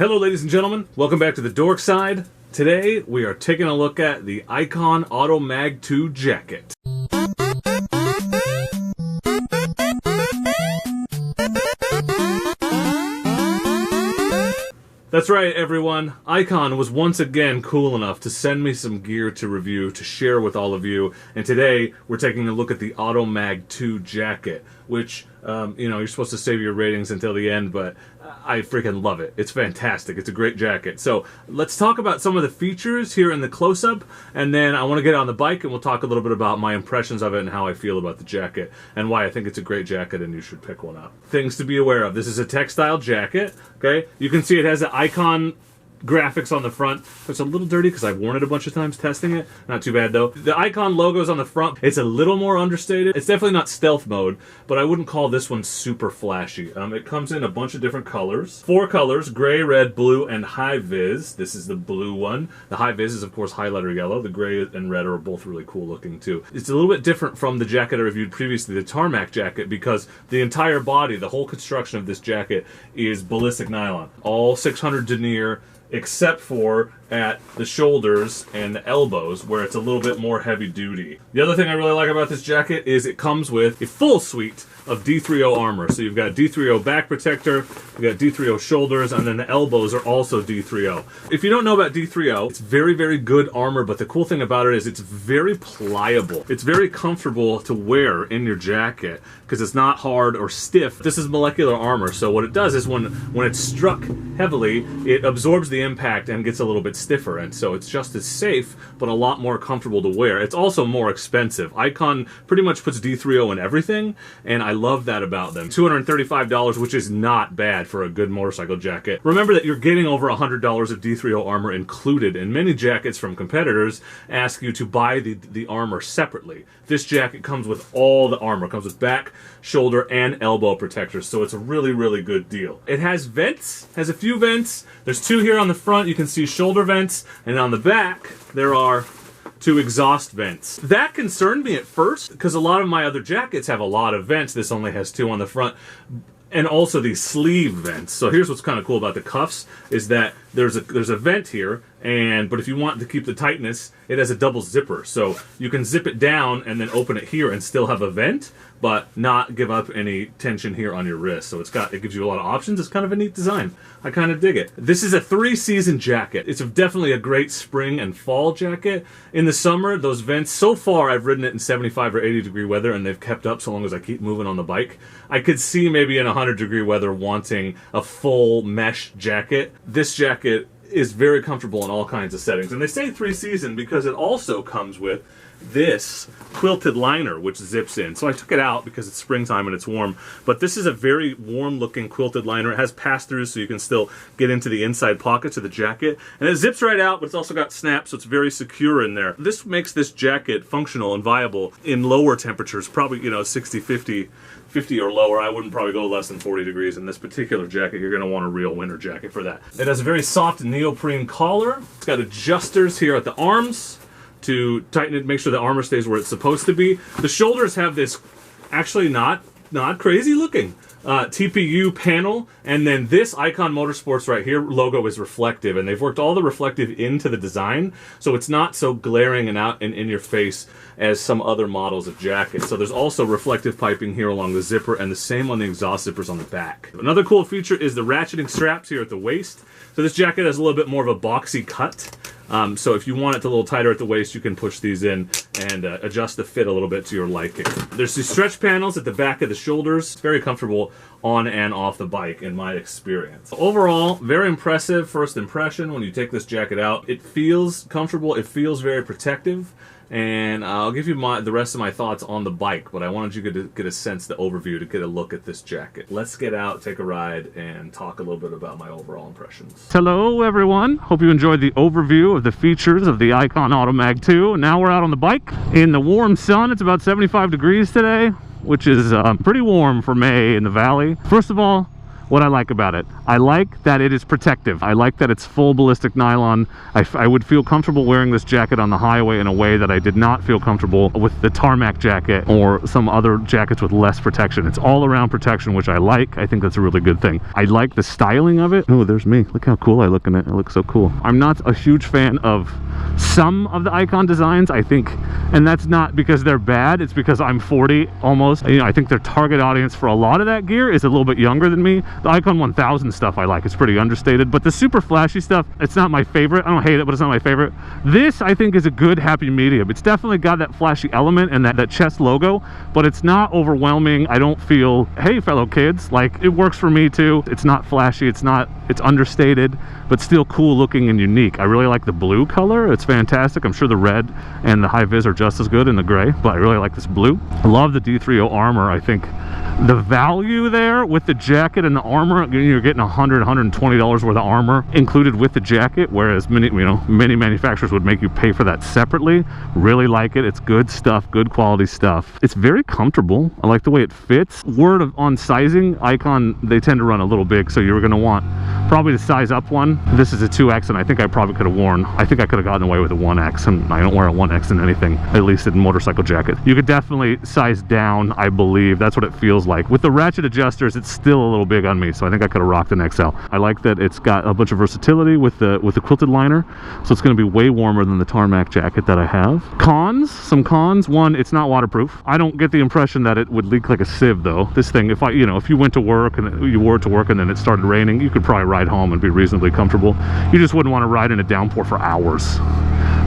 Hello ladies and gentlemen, welcome back to the Dork side. Today we are taking a look at the Icon Automag 2 jacket. That's right everyone, Icon was once again cool enough to send me some gear to review, to share with all of you, and today we're taking a look at the Automag 2 jacket, which, you're supposed to save your ratings until the end, but I freaking love it. It's fantastic. It's a great jacket. So let's talk about some of the features here in the close-up, and then I want to get on the bike and we'll talk a little bit about my impressions of it and how I feel about the jacket and why I think it's a great jacket and you should pick one up. Things to be aware of. This is a textile jacket, okay? You can see it has the Icon graphics on the front. It's a little dirty because I've worn it a bunch of times testing it. Not too bad though. The Icon logo's on the front. It's a little more understated. It's definitely not stealth mode, but I wouldn't call this one super flashy. It comes in a bunch of different colors. 4 colors, gray, red, blue, and high vis. This is the blue one. The high vis is of course highlighter yellow. The gray and red are both really cool looking too. It's a little bit different from the jacket I reviewed previously, the Tarmac jacket, because the entire body, the whole construction of this jacket is ballistic nylon. All 600 denier, except for at the shoulders and the elbows where it's a little bit more heavy duty. The other thing I really like about this jacket is it comes with a full suite of D3O armor. So you've got D3O back protector, you've got D3O shoulders, and then the elbows are also D3O. If you don't know about D3O, it's very, very good armor, but the cool thing about it is it's very pliable. It's very comfortable to wear in your jacket because it's not hard or stiff. This is molecular armor, so what it does is when it's struck heavily, it absorbs the impact and gets a little bit stiffer, and so it's just as safe but a lot more comfortable to wear. It's also more expensive. Icon pretty much puts D3O in everything, and I love that about them. $235, which is not bad for a good motorcycle jacket. Remember that you're getting over $100 of D3O armor included, and many jackets from competitors ask you to buy the armor separately. This jacket comes with all the armor. It comes with back, shoulder, and elbow protectors, so it's a really, really good deal. It has vents, has a few vents. There's 2 here on the front. You can see shoulder vents, and on the back there are 2 exhaust vents. That concerned me at first because a lot of my other jackets have a lot of vents. This only has 2 on the front, and also these sleeve vents. So here's what's kind of cool about the cuffs is that there's a vent here, but if you want to keep the tightness, it has a double zipper. So you can zip it down and then open it here and still have a vent, but not give up any tension here on your wrist. So it gives you a lot of options. It's kind of a neat design. I kind of dig it. This is a 3-season jacket. It's definitely a great spring and fall jacket. In the summer, those vents, so far I've ridden it in 75 or 80 degree weather and they've kept up so long as I keep moving on the bike. I could see maybe in 100 degree weather wanting a full mesh jacket. This jacket is very comfortable in all kinds of settings. And they say 3-season because it also comes with this quilted liner which zips in. So I took it out because it's springtime and it's warm, but this is a very warm looking quilted liner. It has pass-throughs so you can still get into the inside pockets of the jacket, and it zips right out, but it's also got snaps, so it's very secure in there. This makes this jacket functional and viable in lower temperatures, probably 60, 50 or lower. I wouldn't probably go less than 40 degrees in this particular jacket. You're going to want a real winter jacket for that. It has a very soft neoprene collar. It's got adjusters here at the arms to tighten it, make sure the armor stays where it's supposed to be. The shoulders have this actually not crazy looking TPU panel, and then this Icon Motorsports right here logo is reflective, and they've worked all the reflective into the design, so it's not so glaring and out and in your face as some other models of jackets. So there's also reflective piping here along the zipper, and the same on the exhaust zippers on the back. Another cool feature is the ratcheting straps here at the waist. So this jacket has a little bit more of a boxy cut. So if you want it a little tighter at the waist, you can push these in and adjust the fit a little bit to your liking. There's these stretch panels at the back of the shoulders. It's very comfortable on and off the bike in my experience. Overall, very impressive first impression when you take this jacket out. It feels comfortable, it feels very protective, and I'll give you the rest of my thoughts on the bike, but I wanted you to get a sense, the overview, to get a look at this jacket. Let's get out, take a ride, and talk a little bit about my overall impressions. Hello everyone, hope you enjoyed the overview of the features of the Icon Automag 2. Now we're out on the bike in the warm sun. It's about 75 degrees today, which is pretty warm for May in the valley. First of all, what I like about it. I like that it is protective. I like that it's full ballistic nylon. I would feel comfortable wearing this jacket on the highway in a way that I did not feel comfortable with the Tarmac jacket or some other jackets with less protection. It's all around protection, which I like. I think that's a really good thing. I like the styling of it. Oh, there's me. Look how cool I look in it. It looks so cool. I'm not a huge fan of some of the Icon designs, I think, and that's not because they're bad. It's because I'm 40 almost. You know, I think their target audience for a lot of that gear is a little bit younger than me. The Icon 1000 stuff I like. It's pretty understated, but the super flashy stuff, it's not my favorite. I don't hate it, but it's not my favorite. This, I think, is a good happy medium. It's definitely got that flashy element and that chest logo, but it's not overwhelming. I don't feel, hey, fellow kids, like, it works for me too. It's not flashy. It's understated, but still cool looking and unique. I really like the blue color. It's fantastic. I'm sure the red and the high vis are just as good in the gray, but I really like this blue. I love the D3O armor. I think the value there with the jacket and the armor, you're getting $100, $120 worth of armor included with the jacket, whereas many manufacturers would make you pay for that separately. Really like it. It's good stuff, good quality stuff. It's very comfortable. I like the way it fits. Word on sizing, Icon, they tend to run a little big, so you're going to want probably to size up one. This is a 2X, and I think I probably could have worn, I think I could have gotten away with a 1X, and I don't wear a 1X in anything, at least in motorcycle jacket. You could definitely size down, I believe. That's what it feels like. With the ratchet adjusters, it's still a little big on me, so I think I could have rocked an XL. I like that it's got a bunch of versatility with the quilted liner, so it's going to be way warmer than the Tarmac jacket that I have. Cons, some cons. One, it's not waterproof. I don't get the impression that it would leak like a sieve though. This thing, if you went to work and you wore it to work and then it started raining, you could probably ride home and be reasonably comfortable. You just wouldn't want to ride in a downpour for hours.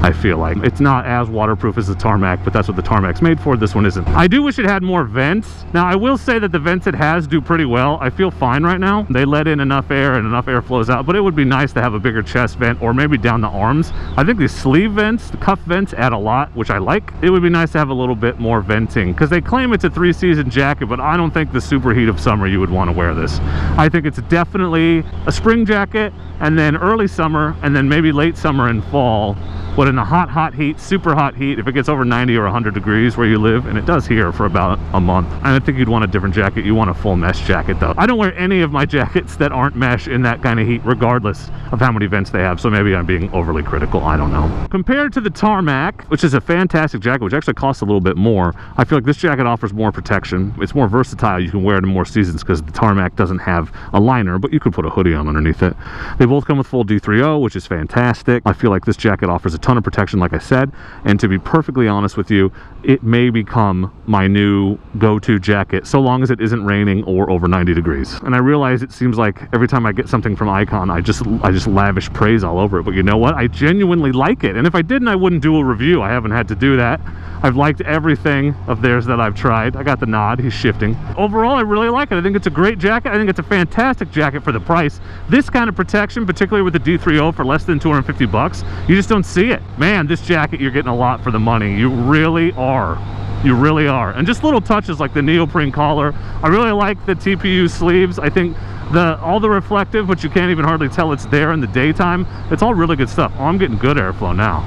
I feel like it's not as waterproof as the Tarmac, but that's what the Tarmac's made for. This one isn't. I do wish it had more vents. Now, I will say that the vents it has do pretty well. I feel fine right now. They let in enough air and enough air flows out, but it would be nice to have a bigger chest vent or maybe down the arms. I think these sleeve vents, the cuff vents, add a lot, which I like. It would be nice to have a little bit more venting because they claim it's a 3-season jacket, but I don't think the super heat of summer you would want to wear this. I think it's definitely a spring jacket and then early summer and then maybe late summer and fall. But in the hot heat, super hot heat, if it gets over 90 or 100 degrees where you live, and it does here for about a month, I think you'd want a different jacket. You want a full mesh jacket though. I don't wear any of my jackets that aren't mesh in that kind of heat, regardless of how many vents they have. So maybe I'm being overly critical, I don't know. Compared to the Tarmac, which is a fantastic jacket, which actually costs a little bit more, I feel like this jacket offers more protection. It's more versatile. You can wear it in more seasons because the Tarmac doesn't have a liner, but you could put a hoodie on underneath it. They both come with full D3O, which is fantastic. I feel like this jacket offers a ton of protection, like I said, and to be perfectly honest with you, it may become my new go-to jacket so long as it isn't raining or over 90 degrees. And I realize it seems like every time I get something from Icon, I just lavish praise all over it, but you know what? I genuinely like it, and if I didn't, I wouldn't do a review. I haven't had to do that. I've liked everything of theirs that I've tried. I got the nod. He's shifting. Overall, I really like it. I think it's a great jacket. I think it's a fantastic jacket for the price. This kind of protection, particularly with the D3O for less than 250 bucks, you just don't see it. Man, this jacket, you're getting a lot for the money. You really are. You really are. And just little touches like the neoprene collar. I really like the TPU sleeves. I think all the reflective, which you can't even hardly tell it's there in the daytime, it's all really good stuff. Oh, I'm getting good airflow now.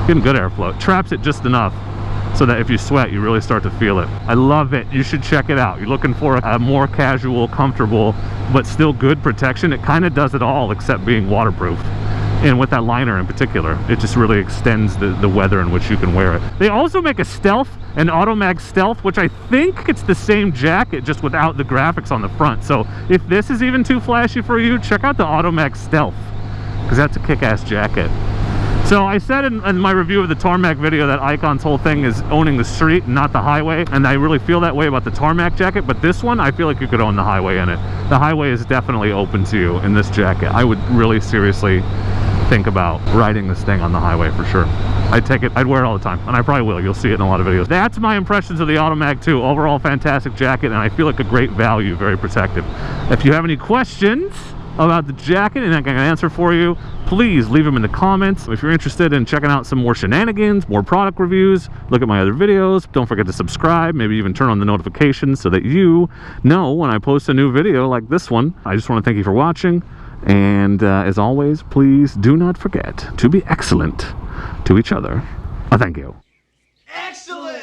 Getting good airflow. It traps it just enough so that if you sweat, you really start to feel it. I love it. You should check it out. You're looking for a more casual, comfortable, but still good protection. It kind of does it all except being waterproof. And with that liner in particular, it just really extends the weather in which you can wear it. They also make a Stealth, an Automag Stealth, which I think it's the same jacket, just without the graphics on the front. So if this is even too flashy for you, check out the Automag Stealth, because that's a kick-ass jacket. So I said in my review of the Tarmac video that Icon's whole thing is owning the street and not the highway, and I really feel that way about the Tarmac jacket, but this one, I feel like you could own the highway in it. The highway is definitely open to you in this jacket. I would really seriously think about riding this thing on the highway for sure. I'd take it, I'd wear it all the time, and I probably will. You'll see it in a lot of videos. That's my impressions of the Automag 2. Overall, fantastic jacket, and I feel like a great value, very protective. If you have any questions about the jacket and I can answer for you, please leave them in the comments. If you're interested in checking out some more shenanigans, more product reviews, look at my other videos. Don't forget to subscribe, maybe even turn on the notifications so that you know when I post a new video like this one. I just want to thank you for watching, and as always, please do not forget to be excellent to each other. Thank you. Excellent!